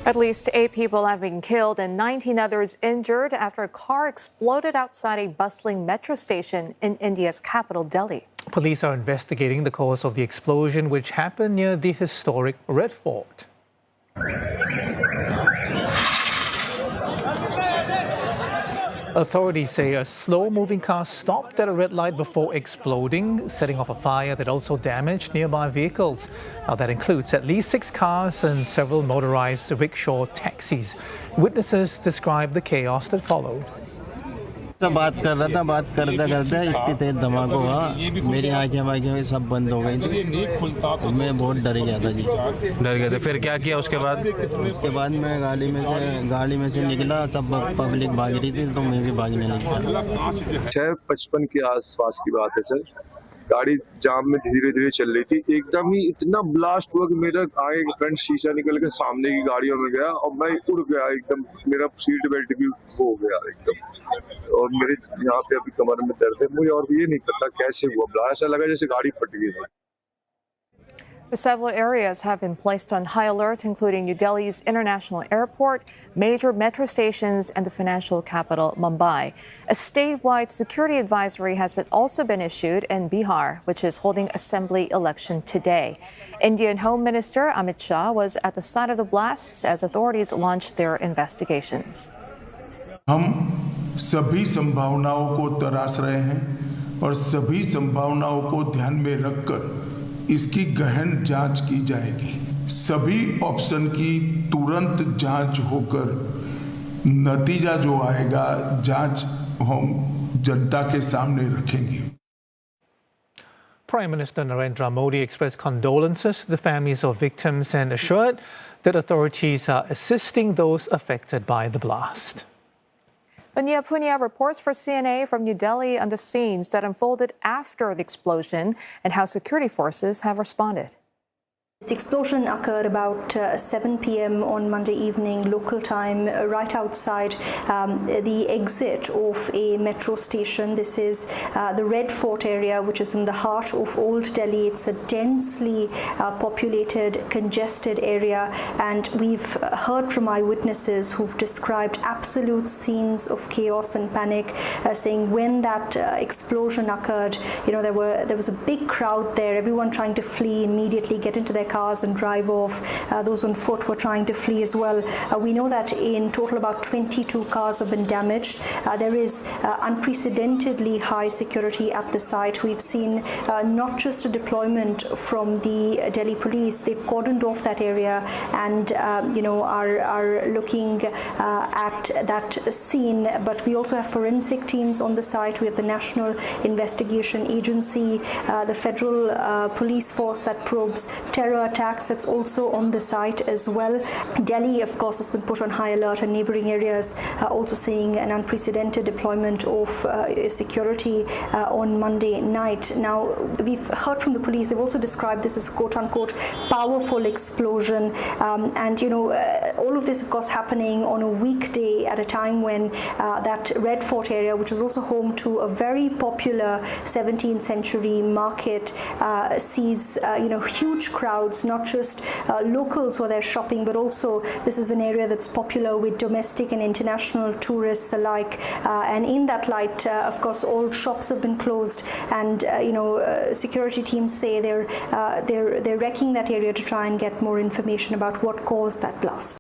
At least 8 people have been killed and 19 others injured after a car exploded outside a bustling metro station in India's capital, Delhi. Police are investigating the cause of the explosion, which happened near the historic Red Fort. Authorities say a slow-moving car stopped at a red light before exploding, setting off a fire that also damaged nearby vehicles. Now, that includes at least 6 cars and several motorized rickshaw taxis. Witnesses describe the chaos that followed. बात कर रहा था, बात करते करते इतनी तेज धमाका हुआ, मेरी आंखें सब बंद हो गई थी। मैं बहुत डर गया था जी। डर गए थे। फिर क्या किया उसके बाद? उसके बाद मैं गाड़ी में से निकला, सब पब्लिक भाग रही थी तो मैं भी भागने लगा। 6:55 के आसपास की बात है सर। गाड़ी जाम में धीरे धीरे चल रही थी, एकदम ही इतना ब्लास्ट हुआ कि मेरा आगे फ्रंट शीशा निकल के सामने की गाड़ियों में गया और मैं उड़ गया एकदम। मेरा सीट बेल्ट भी हो गया एकदम और मेरे यहाँ पे अभी कमर में दर्द है। मुझे और ये नहीं पता कैसे हुआ ब्लास्ट, ऐसा लगा जैसे गाड़ी फट गई है। Several areas have been placed on high alert, including New Delhi's International Airport, major metro stations, and the financial capital, Mumbai. A statewide security advisory has also been issued in Bihar, which is holding assembly election today. Indian Home Minister Amit Shah was at the site of the blasts as authorities launched their investigations. हम सभी संभावनाओं को तराश रहे हैं और सभी संभावनाओं को ध्यान में रखकर इसकी गहन जांच की जाएगी। सभी ऑप्शन की तुरंत जांच होकर नतीजा जो आएगा, जांच हम जनता के सामने रखेंगे। Prime Minister Narendra Modi expressed condolences to the families of victims and assured that authorities are assisting those affected by the blast. Bania Punia reports for CNA from New Delhi on the scenes that unfolded after the explosion and how security forces have responded. This explosion occurred about 7 p.m. on Monday evening local time, right outside the exit of a metro station. This is the Red Fort area, which is in the heart of Old Delhi. It's a densely populated, congested area, and we've heard from eyewitnesses who've described absolute scenes of chaos and panic, saying when that explosion occurred, there was a big crowd there, everyone trying to flee immediately, get into their cars and drive off. Those on foot were trying to flee as well. We know that in total about 22 cars have been damaged. There is unprecedentedly high security at the site. We've seen not just a deployment from the Delhi police, they've cordoned off that area and are looking at that scene, but we also have forensic teams on the site. We have the National Investigation Agency, the federal police force that probes terror attacks, that's also on the site as well. Delhi, of course, has been put on high alert, and neighboring areas also seeing an unprecedented deployment of security on Monday night. Now, we've heard from the police, they've also described this as quote-unquote powerful explosion, all of this, of course, happening on a weekday at a time when that Red Fort area, which is also home to a very popular 17th century market, sees huge crowds, not just locals who are there shopping, but also this is an area that's popular with domestic and international tourists alike. And in that light, of course, all shops have been closed, and security teams say they're wrecking that area to try and get more information about what caused that blast.